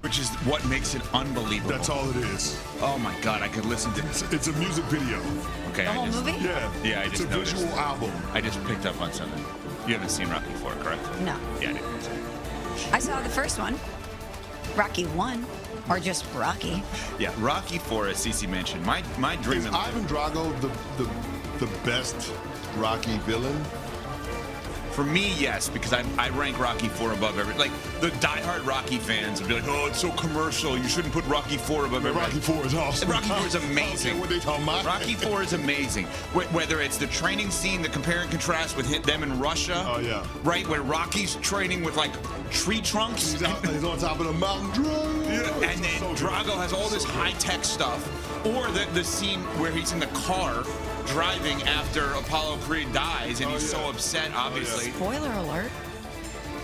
which is what makes it unbelievable. That's all it is. Oh my God, I could listen to this. It's a music video. Okay, The whole movie? Yeah. Yeah, I it's just a visual noticed. album. I just picked up on something. You haven't seen Rocky 4, correct? No. Yeah, I didn't. I saw the first one, Rocky 1, or just Rocky. Yeah, Rocky 4, as Cece mentioned. My dream Is in life. Ivan Drago the best Rocky villain? For me, yes, because I rank Rocky 4 above every. Like, the diehard Rocky fans would be like, oh, it's so commercial. You shouldn't put Rocky 4 above every. Rocky 4 is awesome. Rocky 4 is amazing. Okay, what they talking about? Rocky 4 is amazing. Whether it's the training scene, the compare and contrast with them in Russia. Oh, yeah. Right, where Rocky's training with, like, tree trunks. He's on top of the mountain. Yeah, and then Drago has all this high-tech stuff. Or the scene where he's in the car driving after Apollo Creed dies, and he's so upset, obviously. Spoiler alert.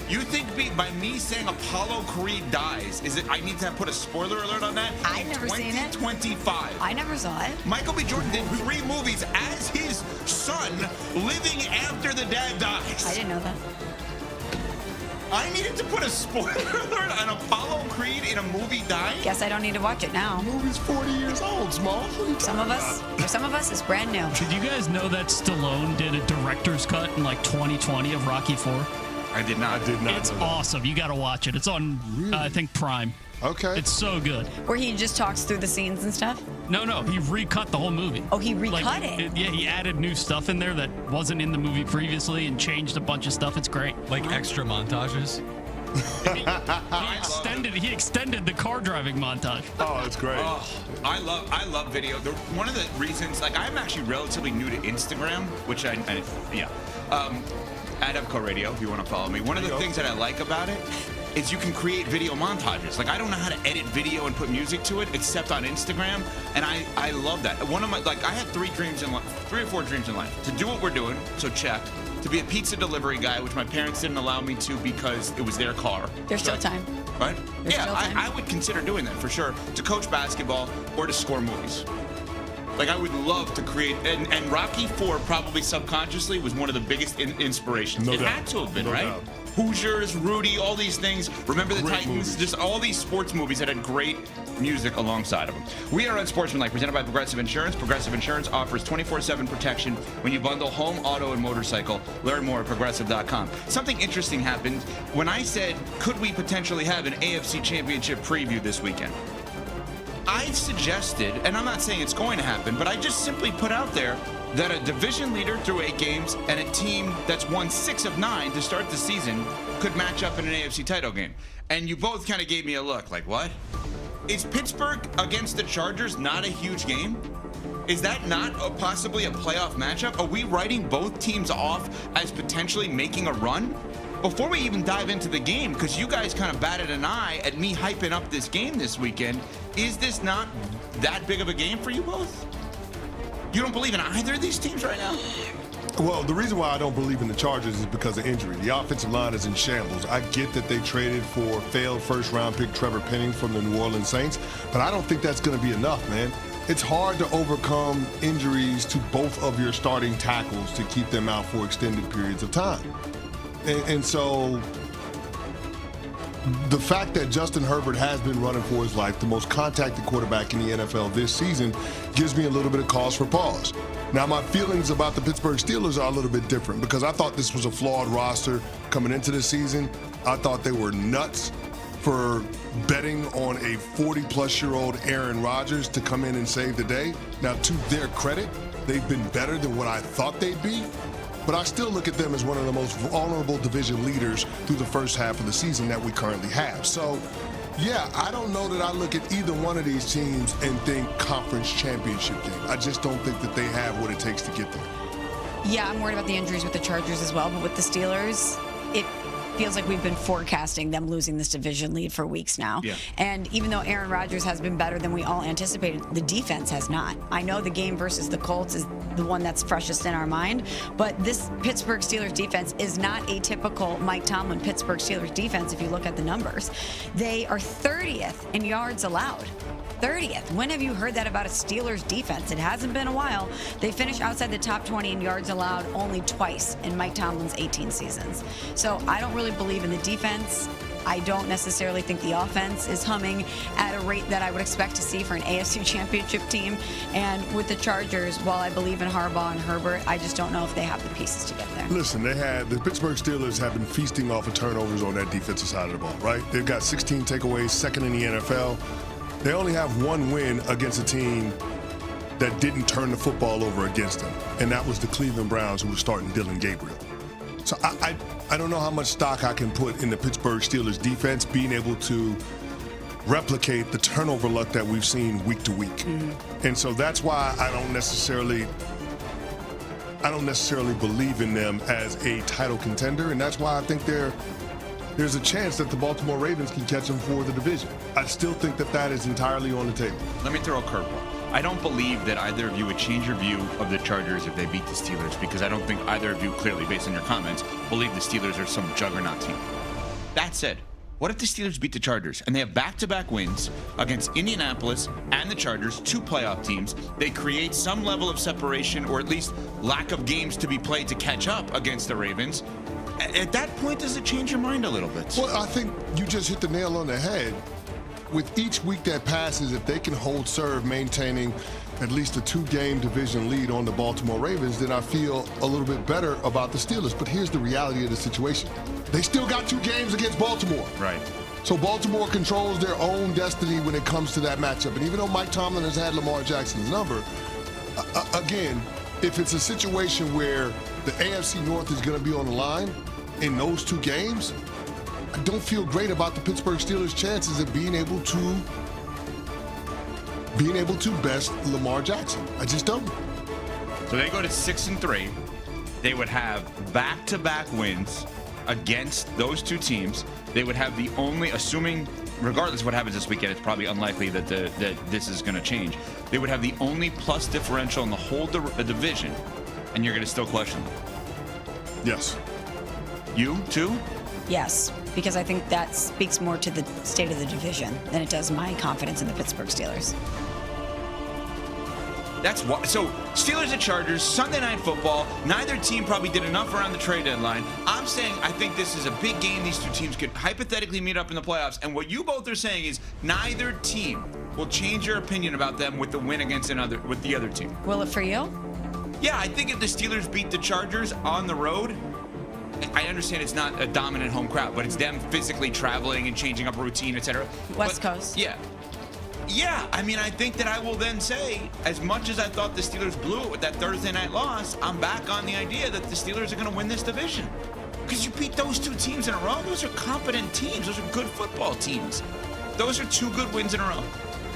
You think by me saying Apollo Creed dies, is it? I need to put a spoiler alert on that? I've never seen it. 2025. I never saw it. Michael B. Jordan did 3 movies as his son, living after the dad dies. I didn't know that. I needed to put a spoiler alert on Apollo Creed in a movie dying? Guess I don't need to watch it now. The movie's 40 years old, Small. For some of us, it's brand new. Did you guys know that Stallone did a director's cut in like 2020 of Rocky 4? I did not. It's awesome. You got to watch it. It's on, I think, Prime. Okay. It's so good. Where he just talks through the scenes and stuff? No, he recut the whole movie. Oh, he recut it? Yeah, he added new stuff in there that wasn't in the movie previously and changed a bunch of stuff. It's great. Like extra montages? He extended the car driving montage. Oh, it's great. Oh, I love video. One of the reasons, like, I'm actually relatively new to Instagram, which at Evco Radio, if you want to follow me. One of the things that I like about it is you can create video montages. Like, I don't know how to edit video and put music to it, except on Instagram, and I love that. One of my, like, I had 3 or 4 dreams in life. To do what we're doing, so check. To be a pizza delivery guy, which my parents didn't allow me to because it was their car. There's still time. Right? There's still time. I would consider doing that for sure. To coach basketball or to score movies. Like, I would love to create, and Rocky 4 probably subconsciously was one of the biggest inspirations. It had to have been, right? doubt. Hoosiers, Rudy, all these things. Remember the Great Titans? movies. Just all these sports movies that had great music alongside of them. We are Unsportsmanlike, presented by Progressive Insurance. Progressive Insurance offers 24/7 protection when you bundle home, auto, and motorcycle. Learn more at Progressive.com. Something interesting happened when I said, could we potentially have an AFC Championship preview this weekend? I've suggested, and I'm not saying it's going to happen, but I just simply put out there that a division leader through 8 games and a team that's won 6 of 9 to start the season could match up in an AFC title game. And you both kind of gave me a look, like, what? Is Pittsburgh against the Chargers not a huge game? Is that not possibly a playoff matchup? Are we writing both teams off as potentially making a run? Before we even dive into the game, because you guys kind of batted an eye at me hyping up this game this weekend, is this not that big of a game for you both? You don't believe in either of these teams right now? Well, the reason why I don't believe in the Chargers is because of injury. The offensive line is in shambles. I get that they traded for failed first-round pick Trevor Penning from the New Orleans Saints, but I don't think that's going to be enough, man. It's hard to overcome injuries to both of your starting tackles to keep them out for extended periods of time. And so the fact that Justin Herbert has been running for his life, the most contacted quarterback in the NFL this season, gives me a little bit of cause for pause. Now, my feelings about the Pittsburgh Steelers are a little bit different because I thought this was a flawed roster coming into the season. I thought they were nuts for betting on a 40-plus-year-old Aaron Rodgers to come in and save the day. Now, to their credit, they've been better than what I thought they'd be. But I still look at them as one of the most vulnerable division leaders through the first half of the season that we currently have. So, yeah, I don't know that I look at either one of these teams and think conference championship game. I just don't think that they have what it takes to get there. Yeah, I'm worried about the injuries with the Chargers as well, but with the Steelers, it feels like we've been forecasting them losing this division lead for weeks now. Yeah. And even though Aaron Rodgers has been better than we all anticipated, the defense has not. I know the game versus the Colts is the one that's freshest in our mind, but this Pittsburgh Steelers defense is not a typical Mike Tomlin Pittsburgh Steelers defense if you look at the numbers. They are 30th in yards allowed. 30th. When have you heard that about a Steelers defense? It hasn't been a while. They finished outside the top 20 in yards allowed only twice in Mike Tomlin's 18 seasons. So I don't really believe in the defense. I don't necessarily think the offense is humming at a rate that I would expect to see for an AFC championship team. And with the Chargers, while I believe in Harbaugh and Herbert, I just don't know if they have the pieces to get there. Listen, the Pittsburgh Steelers have been feasting off of turnovers on that defensive side of the ball, right? They've got 16 takeaways, second in the NFL. They only have one win against a team that didn't turn the football over against them, and that was the Cleveland Browns, who were starting Dylan Gabriel. So I don't know how much stock I can put in the Pittsburgh Steelers defense being able to replicate the turnover luck that we've seen week to week. Mm-hmm. And so that's why I don't necessarily believe in them as a title contender, and that's why I think there's a chance that the Baltimore Ravens can catch them for the division. I still think that is entirely on the table. Let me throw a curveball. I don't believe that either of you would change your view of the Chargers if they beat the Steelers, because I don't think either of you, clearly based on your comments, believe the Steelers are some juggernaut team. That said, what if the Steelers beat the Chargers and they have back-to-back wins against Indianapolis and the Chargers, two playoff teams? They create some level of separation, or at least lack of games to be played to catch up against the Ravens. At that point, does it change your mind a little bit? Well, I think you just hit the nail on the head. With each week that passes, if they can hold serve, maintaining at least a 2-game division lead on the Baltimore Ravens, then I feel a little bit better about the Steelers. But here's the reality of the situation. They still got 2 games against Baltimore. Right. So Baltimore controls their own destiny when it comes to that matchup. And even though Mike Tomlin has had Lamar Jackson's number, again, if it's a situation where the AFC North is going to be on the line in those 2 games, I don't feel great about the Pittsburgh Steelers' chances of being able to best Lamar Jackson. I just don't. So they go to 6-3. They would have back-to-back wins against those 2 teams. They would have the only, assuming, regardless of what happens this weekend, it's probably unlikely that this is going to change. They would have the only plus differential in the whole division, and you're going to still question them. Yes. You too? Yes, because I think that speaks more to the state of the division than it does my confidence in the Pittsburgh Steelers. That's why. So Steelers and Chargers, Sunday Night Football. Neither team probably did enough around the trade deadline. I'm saying I think this is a big game. These 2 teams could hypothetically meet up in the playoffs. And what you both are saying is neither team will change your opinion about them with the win against the other team. Will it for you? Yeah, I think if the Steelers beat the Chargers on the road, I understand it's not a dominant home crowd, but it's them physically traveling and changing up routine, etc. West Coast. Yeah. Yeah, I mean, I think that I will then say, as much as I thought the Steelers blew it with that Thursday night loss, I'm back on the idea that the Steelers are going to win this division. Because you beat those 2 teams in a row. Those are competent teams. Those are good football teams. Those are 2 good wins in a row.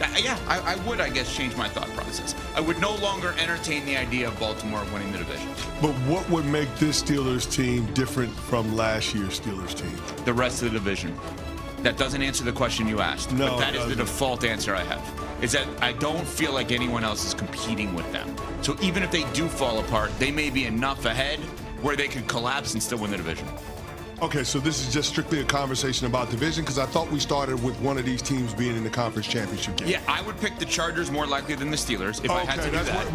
I would, I guess, change my thought process. I would no longer entertain the idea of Baltimore winning the division. But what would make this Steelers team different from last year's Steelers team? The rest of the division. That doesn't answer the question you asked. No, but that is the default answer I have. Is that I don't feel like anyone else is competing with them. So even if they do fall apart, they may be enough ahead where they could collapse and still win the division. Okay, so this is just strictly a conversation about division, because I thought we started with one of these teams being in the conference championship game. Yeah, I would pick the Chargers more likely than the Steelers if I had to do that.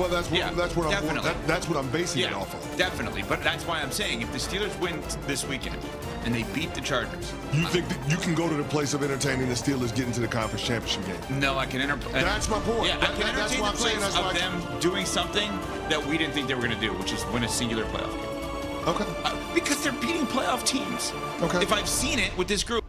That's what I'm basing it off of. Definitely, but that's why I'm saying if the Steelers win this weekend and they beat the Chargers, you think that you can go to the place of entertaining the Steelers getting to the conference championship game? No, I can That's my point. Yeah, I can entertain the place of them doing something that we didn't think they were going to do, which is win a singular playoff game. Okay. Because they're beating playoff teams. Okay. If I've seen it with this group.